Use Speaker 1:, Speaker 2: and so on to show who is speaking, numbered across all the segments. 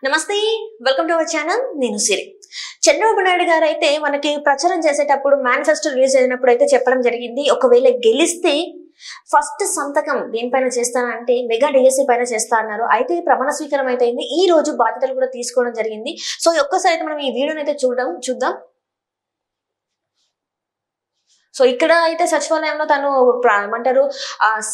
Speaker 1: నమస్తే, welcome to our channel. నేను సిరి. చంద్రబాబు నాయుడు గారు అయితే మనకి ప్రచారం చేసేటప్పుడు మేనిఫెస్టో రిలీజ్ అయినప్పుడు అయితే చెప్పడం జరిగింది, ఒకవేళ గెలిస్తే ఫస్ట్ సంతకం దేనిపైన చేస్తానంటే మెగా డిఎస్సి పైన చేస్తా అన్నారు. అయితే ప్రమాణ స్వీకారం అయితే అయింది. ఈ రోజు బాధ్యతలు కూడా తీసుకోవడం జరిగింది. సో ఒక్కసారి అయితే మనం ఈ వీడియోని అయితే చూద్దాం. సో ఇక్కడ అయితే సచివాలయంలో తను ఏమంటారు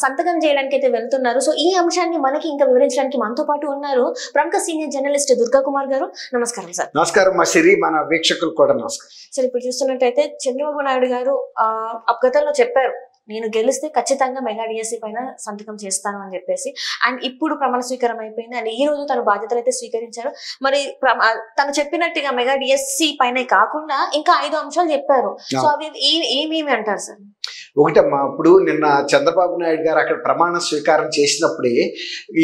Speaker 1: సంతకం చేయడానికి అయితే వెళ్తున్నారు. సో ఈ అంశాన్ని మనకి ఇంకా వివరించడానికి మనతో పాటు ఉన్నారు ప్రముఖ సీనియర్ జర్నలిస్ట్ దుర్గా కుమార్ గారు. నమస్కారం సార్.
Speaker 2: నమస్కారం మా సిరి, మన వీక్షకులు కూడా నమస్కారం.
Speaker 1: సార్, ఇప్పుడు చూస్తున్నట్టయితే చంద్రబాబు నాయుడు గారు గతంలో చెప్పారు, నేను గెలిస్తే ఖచ్చితంగా మెగా డిఎస్సి పైన సంతకం చేస్తాను అని చెప్పేసి. అండ్ ఇప్పుడు ప్రమాణ స్వీకారం అయిపోయింది. అండ్ ఈ రోజు తన బాధ్యతలు అయితే స్వీకరించారు. మరి తను చెప్పినట్టుగా మెగా డిఎస్సి పైన కాకుండా ఇంకా 5 అంశాలు చెప్పారు. సో అవి ఏమేమి అంటారు సార్?
Speaker 2: ఒకటమ్మా, ఇప్పుడు నిన్న చంద్రబాబు నాయుడు గారు అక్కడ ప్రమాణ స్వీకారం చేసినప్పుడే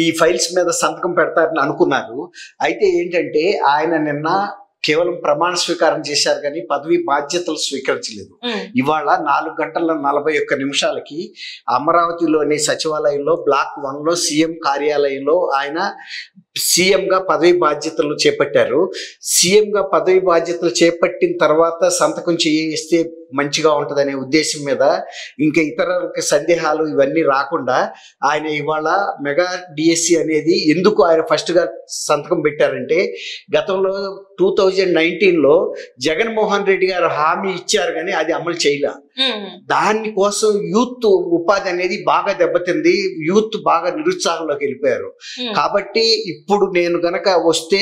Speaker 2: ఈ ఫైల్స్ మీద సంతకం పెడతారని అనుకున్నారు. అయితే ఏంటంటే ఆయన నిన్న కేవలం ప్రమాణ స్వీకారం చేశారు కానీ పదవి బాధ్యతలు స్వీకరించలేదు. ఇవాళ 4:41 అమరావతిలోని సచివాలయంలో బ్లాక్ 1లో సీఎం కార్యాలయంలో ఆయన సీఎంగా పదవి బాధ్యతలు చేపట్టారు. సీఎంగా పదవి బాధ్యతలు చేపట్టిన తర్వాత సంతకం చేస్తే మంచిగా ఉంటుందనే ఉద్దేశం మీద ఇంకా ఇతర సందేహాలు ఇవన్నీ రాకుండా ఆయన ఇవాళ మెగా డిఎస్సి అనేది ఎందుకు ఆయన ఫస్ట్గా సంతకం పెట్టారంటే, గతంలో 2019లో జగన్మోహన్ రెడ్డి గారు హామీ ఇచ్చారు కానీ అది అమలు చేయలే. దానికోసం యూత్ ఉపాధి అనేది బాగా దెబ్బతింది. యూత్ బాగా నిరుత్సాహంలోకి వెళ్ళిపోయారు. కాబట్టి ఇప్పుడు నేను గనక వస్తే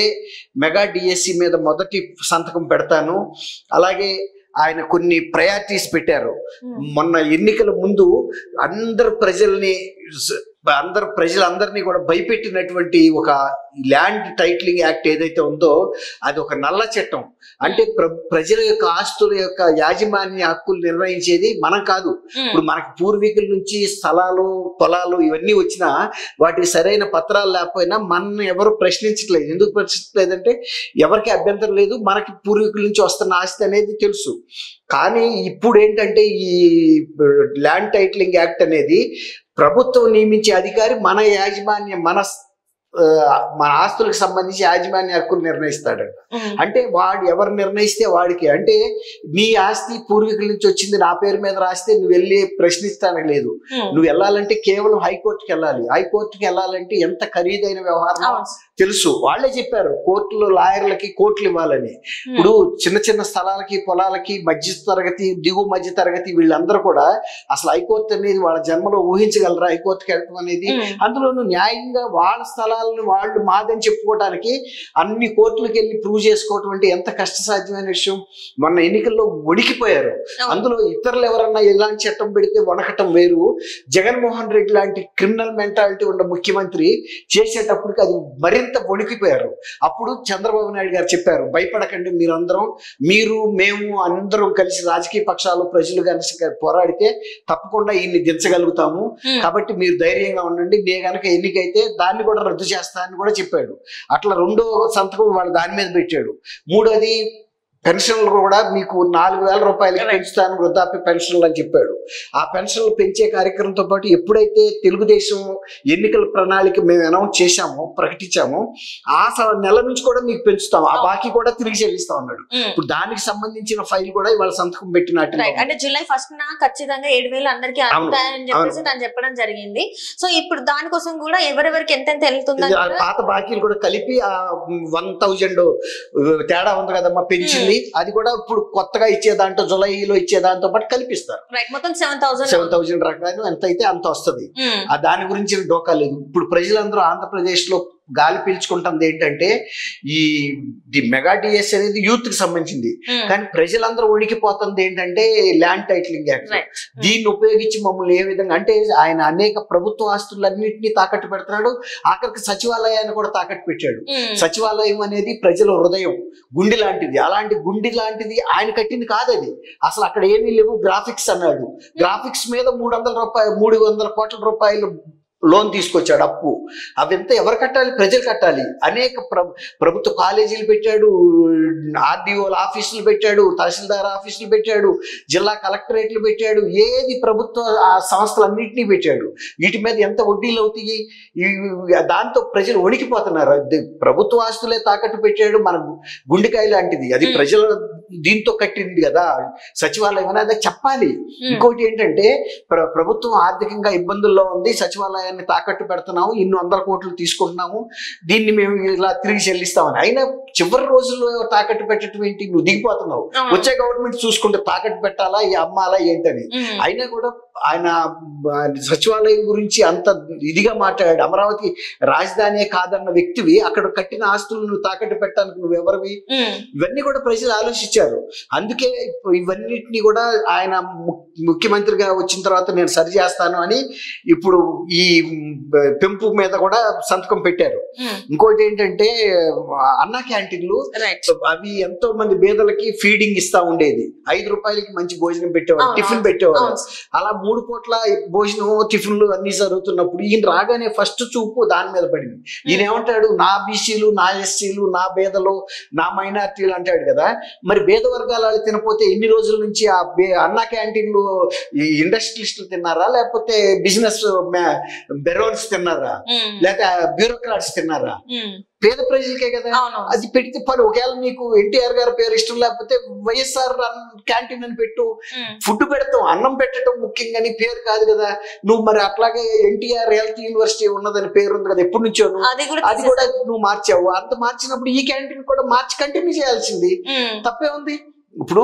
Speaker 2: మెగా డిఎస్సి మీద మొదటి సంతకం పెడతాను. అలాగే ఆయన కొన్ని ప్రయారిటీస్ పెట్టారు. మొన్న ఎన్నికల ముందు ప్రజలందరినీ కూడా భయపెట్టినటువంటి ఒక ల్యాండ్ టైటిలింగ్ యాక్ట్ ఏదైతే ఉందో అది ఒక నల్ల చట్టం. అంటే ప్రజల యొక్క ఆస్తుల యొక్క యాజమాన్య హక్కులు నిర్ణయించేది మనం కాదు. ఇప్పుడు మనకి పూర్వీకుల నుంచి స్థలాలు, పొలాలు ఇవన్నీ వచ్చినా వాటికి సరైన పత్రాలు లేకపోయినా మన ఎవరు ప్రశ్నించట్లేదు. ఎందుకు ప్రశ్నించలేదంటే ఎవరికి అభ్యంతరం లేదు, మనకి పూర్వీకుల నుంచి వస్తున్న ఆస్తి అనేది తెలుసు. కానీ ఇప్పుడు ఏంటంటే ఈ ల్యాండ్ టైటిలింగ్ యాక్ట్ అనేది ప్రభుత్వం నియమించే అధికారి మన యాజమాన్యం మన ఆస్తులకు సంబంధించి యాజమాన్య హక్కులు నిర్ణయిస్తాడంట. అంటే వాడు ఎవరు నిర్ణయిస్తే వాడికి, అంటే నీ ఆస్తి పూర్వీకుల నుంచి వచ్చింది నా పేరు మీద రాస్తే నువ్వు వెళ్ళి ప్రశ్నిస్తానికి లేదు. నువ్వు వెళ్ళాలంటే కేవలం హైకోర్టుకి వెళ్ళాలి. హైకోర్టుకి వెళ్ళాలంటే ఎంత ఖరీదైన వ్యవహారం తెలుసు. వాళ్ళే చెప్పారు కోర్టులో లాయర్లకి కోర్టులు ఇవ్వాలని. ఇప్పుడు చిన్న చిన్న స్థలాలకి, పొలాలకి, మధ్య తరగతి, దిగువ మధ్య తరగతి వీళ్ళందరూ కూడా అసలు హైకోర్టు అనేది వాళ్ళ జన్మలో ఊహించగలరా హైకోర్టుకి వెళ్ళటం అనేది? అందులోనూ న్యాయంగా వాళ్ళ స్థలాలను వాళ్ళు మాదని చెప్పుకోవడానికి అన్ని కోర్టులకు వెళ్ళి ప్రూవ్ చేసుకోవటం అంటే ఎంత కష్టసాధ్యమైన విషయం. మొన్న ఎన్నికల్లో వణికిపోయారు. అందులో ఇతరులు ఎవరన్నా ఇలాంటి చట్టం పెడితే వణకటం వేరు. జగన్మోహన్ రెడ్డి లాంటి క్రిమినల్ మెంటాలిటీ ఉన్న ముఖ్యమంత్రి చేసేటప్పటికి అది మరింత వణికిపోయారు. అప్పుడు చంద్రబాబు నాయుడు గారు చెప్పారు, భయపడకండి, మీరు మేము అందరం కలిసి రాజకీయ పక్షాలు ప్రజలు కలిసి పోరాడితే తప్పకుండా ఈయన్ని దించగలుగుతాము. కాబట్టి మీరు ధైర్యంగా ఉండండి. నే గనక ఎన్నికైతే దాన్ని కూడా రద్దు చేస్తా అని కూడా చెప్పాడు. అట్లా 2వ సంతకం వాడు దాని మీద పెట్టాడు. 3వది పెన్షన్లు కూడా మీకు 4,000 రూపాయలకి పెంచుతాను వృద్ధాప్య పెన్షన్లు అని చెప్పాడు. ఆ పెన్షన్లు పెంచే కార్యక్రమంతో పాటు ఎప్పుడైతే తెలుగుదేశం ఎన్నికల ప్రణాళిక మేము అనౌన్స్ చేశామో, ప్రకటించామో, ఆ నెల నుంచి కూడా మీకు పెంచుతాం, ఆ బాకీ కూడా తిరిగి చెల్లిస్తా ఉన్నాడు. ఇప్పుడు దానికి సంబంధించిన ఫైల్ కూడా ఇవాళ సంతకం పెట్టినట్టు.
Speaker 1: అంటే జూలై 1న ఖచ్చితంగా 7,000 అందరికీ అందుతాయని చెప్పేసి తను చెప్పడం జరిగింది. సో ఇప్పుడు దానికోసం కూడా ఎవరెవరికి ఎంతెంత వెళ్తుందని
Speaker 2: పాత బాకీలు కూడా కలిపి ఆ 1,000 తేడా ఉంది కదమ్మా పెంచింది, అది కూడా ఇప్పుడు కొత్తగా ఇచ్చే దాంట్లో జూలైలో ఇచ్చే దాంతో పాటు కల్పిస్తారు.
Speaker 1: మొత్తం 7,000
Speaker 2: రకాలు ఎంత అయితే అంత వస్తుంది. దాని గురించి డోకా లేదు. ఇప్పుడు ప్రజలందరూ ఆంధ్రప్రదేశ్ లో గాలి పీల్చుకుంటుంది ఏంటంటే ఈ మెగా డిఎస్ అనేది యూత్ కి సంబంధించింది. కానీ ప్రజలందరూ వణికిపోతుంది ఏంటంటే ల్యాండ్ టైటిలింగ్ యాక్ట్. దీన్ని ఉపయోగించి మమ్మల్ని ఏ విధంగా అంటే ఆయన అనేక ప్రభుత్వ ఆస్తులన్నింటినీ తాకట్టు పెడుతున్నాడు. ఆఖరికి సచివాలయాన్ని కూడా తాకట్టు పెట్టాడు. సచివాలయం అనేది ప్రజల హృదయం, గుండె లాంటిది. అలాంటి గుండె లాంటిది ఆయన కట్టింది కాదది. అసలు అక్కడ ఏమీ లేవు. గ్రాఫిక్స్ అన్నాడు. గ్రాఫిక్స్ మీద 300 కోట్ల రూపాయలు లోన్ తీసుకొచ్చాడు అప్పు. అవంతా ఎవరు కట్టాలి? ప్రజలు కట్టాలి. అనేక ప్రభుత్వ కాలేజీలు పెట్టాడు, ఆర్డీఓల ఆఫీసులు పెట్టాడు, తహసీల్దార్ ఆఫీసులు పెట్టాడు, జిల్లా కలెక్టరేట్లు పెట్టాడు, ఏది ప్రభుత్వ సంస్థలన్నింటినీ పెట్టాడు. వీటి మీద ఎంత వడ్డీలు అవుతాయి? దాంతో ప్రజలు వణికిపోతున్నారు. ప్రభుత్వ ఆస్తులే తాకట్టు పెట్టాడు. మన గుండెకాయ లాంటిది అది, ప్రజల దీంతో కట్టింది కదా సచివాలయం అనేది చెప్పాలి. ఇంకోటి ఏంటంటే ప్రభుత్వం ఆర్థికంగా ఇబ్బందుల్లో ఉంది, సచివాలయాన్ని తాకట్టు పెడుతున్నాము, ఇన్ని 100 కోట్లు తీసుకుంటున్నాము, దీన్ని మేము ఇలా తిరిగి చెల్లిస్తామని. అయినా చివరి రోజుల్లో తాకట్టు పెట్టడం ఏంటి? నువ్వు దిగిపోతున్నావు. వచ్చే గవర్నమెంట్ చూసుకుంటే తాకట్టు పెట్టాలా, అమ్మాలా ఏంటని. అయినా కూడా ఆయన సచివాలయం గురించి అంత ఇదిగా మాట్లాడాడు. అమరావతి రాజధాని కాదన్న వ్యక్తివి అక్కడ కట్టిన ఆస్తులను తాకట్టు పెట్టడానికి నువ్వెవరివి? ఇవన్నీ కూడా ప్రజలు ఆలోచించారు. అందుకే ఇవన్నిటిని కూడా ఆయన ముఖ్యమంత్రిగా వచ్చిన తర్వాత నేను సరి చేస్తాను అని ఇప్పుడు ఈ పెంపు మీద కూడా సంతకం పెట్టారు. ఇంకోటి ఏంటంటే అన్నా క్యాంటీన్లు, అవి ఎంతో మంది పేదలకి ఫీడింగ్ ఇస్తా ఉండేది. 5 రూపాయలకి మంచి భోజనం పెట్టేవాడు, టిఫిన్ పెట్టేవాడు. అలా 3 పూట్ల భోజనం టిఫిన్లు అన్ని జరుగుతున్నప్పుడు ఈయన రాగానే ఫస్ట్ చూపు దాని మీద పడింది. ఈయన ఏమంటాడు? నా బీసీలు, నా ఎస్సీలు, నా పేదలు, నా మైనార్టీలు అంటాడు కదా. మరి పేద వర్గాల వాళ్ళు తినపోతే ఎన్ని రోజుల నుంచి ఆ అన్నా క్యాంటీన్లు ఇండస్ట్రియలిస్టులు తిన్నారా, లేకపోతే బిజినెస్ బెరోన్స్ తిన్నారా, లేకపోతే బ్యూరోక్రాట్స్ తిన్నారా? పేద ప్రజలకే కదా అది పెడితే పని. ఒకవేళ నీకు ఎన్టీఆర్ గారి పేరు ఇష్టం లేకపోతే వైఎస్ఆర్ క్యాంటీన్ అని పెట్టు, ఫుడ్ పెడతాం, అన్నం పెట్టడం ముఖ్యంగా పేరు కాదు కదా. నువ్వు మరి అట్లాగే ఎన్టీఆర్ హెల్త్ యూనివర్సిటీ ఉన్నదని పేరు ఉంది కదా ఎప్పటి నుంచో, అది కూడా నువ్వు మార్చావు. అంత మార్చినప్పుడు ఈ క్యాంటీన్ కూడా మార్చి కంటిన్యూ చేయాల్సింది. తప్పే ఉంది. ఇప్పుడు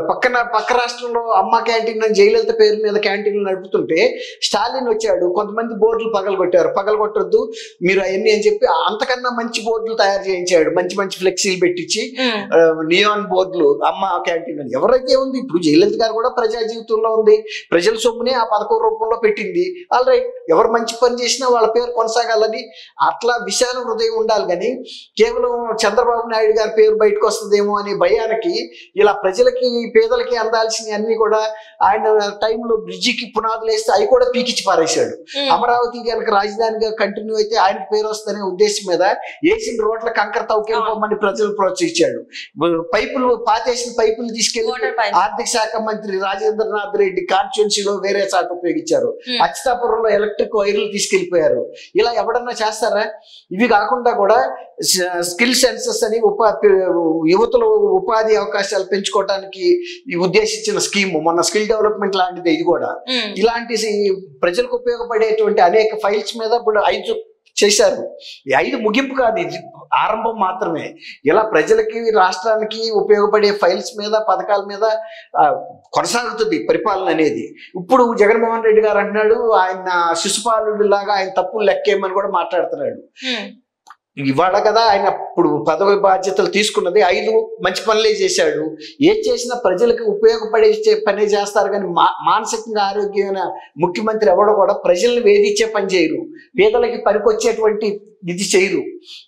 Speaker 2: పక్క రాష్ట్రంలో అమ్మ క్యాంటీన్ అని జయలలిత పేరు మీద క్యాంటీన్లు నడుపుతుంటే స్టాలిన్ వచ్చాడు, కొంతమంది బోర్డులు పగలగొట్టారు. పగలగొట్టద్దు మీరు అవన్నీ అని చెప్పి అంతకన్నా మంచి బోర్డులు తయారు చేయించాడు, మంచి మంచి ఫ్లెక్సీలు పెట్టించి నియాన్ బోర్డులు అమ్మ క్యాంటీన్ అని. ఎవరైతే ఉంది ఇప్పుడు జయలలిత గారు కూడా ప్రజా జీవితంలో ఉంది, ప్రజల సొమ్మునే ఆ పథకం రూపంలో పెట్టింది. ఆల్ రైట్, ఎవరు మంచి పని చేసినా వాళ్ళ పేరు కొనసాగాలని అట్లా విశాల హృదయం ఉండాలి. కానీ కేవలం చంద్రబాబు నాయుడు గారి పేరు బయటకు వస్తుందేమో అనే భయానికి ఇలా ప్రజలకి పేదలకి అందాల్సిన అన్ని కూడా ఆయన టైంలో బ్రిడ్జికి పునాదులు వేస్తే అవి కూడా పీకిచ్చి పారేశాడు. అమరావతి కనుక రాజధానిగా కంటిన్యూ అయితే ఆయనకు పేరు వస్తుందనే ఉద్దేశం మీద వేసిన రోడ్ల కంకర తవ్వుకెళ్ళిపోమని ప్రజలు ప్రోత్సహించాడు. పైపులు పాతేసిన పైపులు తీసుకెళ్లి ఆర్థిక శాఖ మంత్రి రాజేంద్రనాథ్ రెడ్డి కాన్స్టిట్యున్సీలో వేరే చాట ఉపయోగించారు. అచ్యుతాపురంలో ఎలక్ట్రిక్ వైర్లు తీసుకెళ్లిపోయారు. ఇలా ఎవడన్నా చేస్తారా? ఇవి కాకుండా కూడా స్కిల్ సెన్సెస్ అని యువతలో ఉపాధి అవకాశాలు పెంచుకోవడానికి ఉద్దేశించిన స్కీమ్, మొన్న స్కిల్ డెవలప్మెంట్ లాంటిది ఇది కూడా. ఇలాంటి ప్రజలకు ఉపయోగపడేటువంటి అనేక ఫైల్స్ మీద ఇప్పుడు 5 చేశారు. ఈ 5 ముగింపు కాదు, ఇది ఆరంభం మాత్రమే. ఇలా ప్రజలకి రాష్ట్రానికి ఉపయోగపడే ఫైల్స్ మీద పథకాల మీద కొనసాగుతుంది పరిపాలన అనేది. ఇప్పుడు జగన్మోహన్ రెడ్డి గారు అంటున్నాడు ఆయన శిశుపాలుడి లాగా ఆయన తప్పులు లెక్కేయమని కూడా మాట్లాడుతున్నాడు. ఇవాళ కదా ఆయన ఇప్పుడు పదవి బాధ్యతలు తీసుకున్నది, 5 మంచి పనులే చేశాడు. ఏది చేసినా ప్రజలకు ఉపయోగపడే పనే చేస్తారు. కానీ మానసికంగా ఆరోగ్యమైన ముఖ్యమంత్రి ఎవడో కూడా ప్రజల్ని వేధించే పని చేయరు, పేదలకి పనికొచ్చేటువంటి ఇది చేయరు.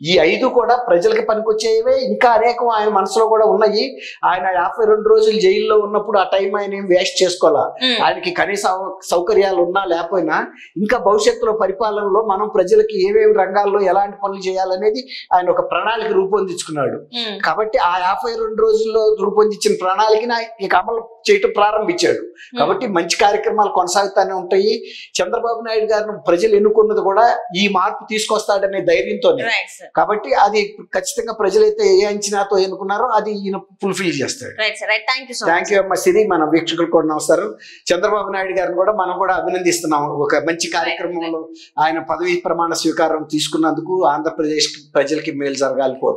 Speaker 2: ఈ 5 కూడా ప్రజలకి పనికొచ్చేవే. ఇంకా అనేకం ఆయన మనసులో కూడా ఉన్నాయి. ఆయన 52 రోజులు జైల్లో ఉన్నప్పుడు ఆ టైం ఆయన ఏం వేస్ట్ చేసుకోవాలా. ఆయనకి కనీస సౌకర్యాలు ఉన్నా లేకపోయినా ఇంకా భవిష్యత్తులో పరిపాలనలో మనం ప్రజలకి ఏమేమి రంగాల్లో ఎలాంటి పనులు చేయాలనేది ఆయన ఒక ప్రణాళిక రూపొందించుకున్నాడు. కాబట్టి ఆ 52 రోజుల్లో రూపొందించిన ప్రణాళికని ఇక అమలు చేయటం ప్రారంభించాడు. కాబట్టి మంచి కార్యక్రమాలు కొనసాగుతూనే ఉంటాయి. చంద్రబాబు నాయుడు గారిని ప్రజలు ఎన్నుకున్నది కూడా ఈ మార్పు తీసుకొస్తాడనే ధైర్యంతోనే. కాబట్టి అది ఖచ్చితంగా ప్రజలైతే ఏ అంచనాతో ఎన్నుకున్నారో అది ఈయన ఫుల్ఫిల్ చేస్తాడు. థ్యాంక్ యూ అమ్మ సిరి. మన వీక్షకులు కూడా నమస్కారం. చంద్రబాబు నాయుడు గారిని కూడా మనం కూడా అభినందిస్తున్నాం. ఒక మంచి కార్యక్రమంలో ఆయన పదవీ ప్రమాణ స్వీకారం తీసుకున్నందుకు ఆంధ్రప్రదేశ్ ప్రజలకి మేలు జరగాలి కోరుకుంటున్నాం.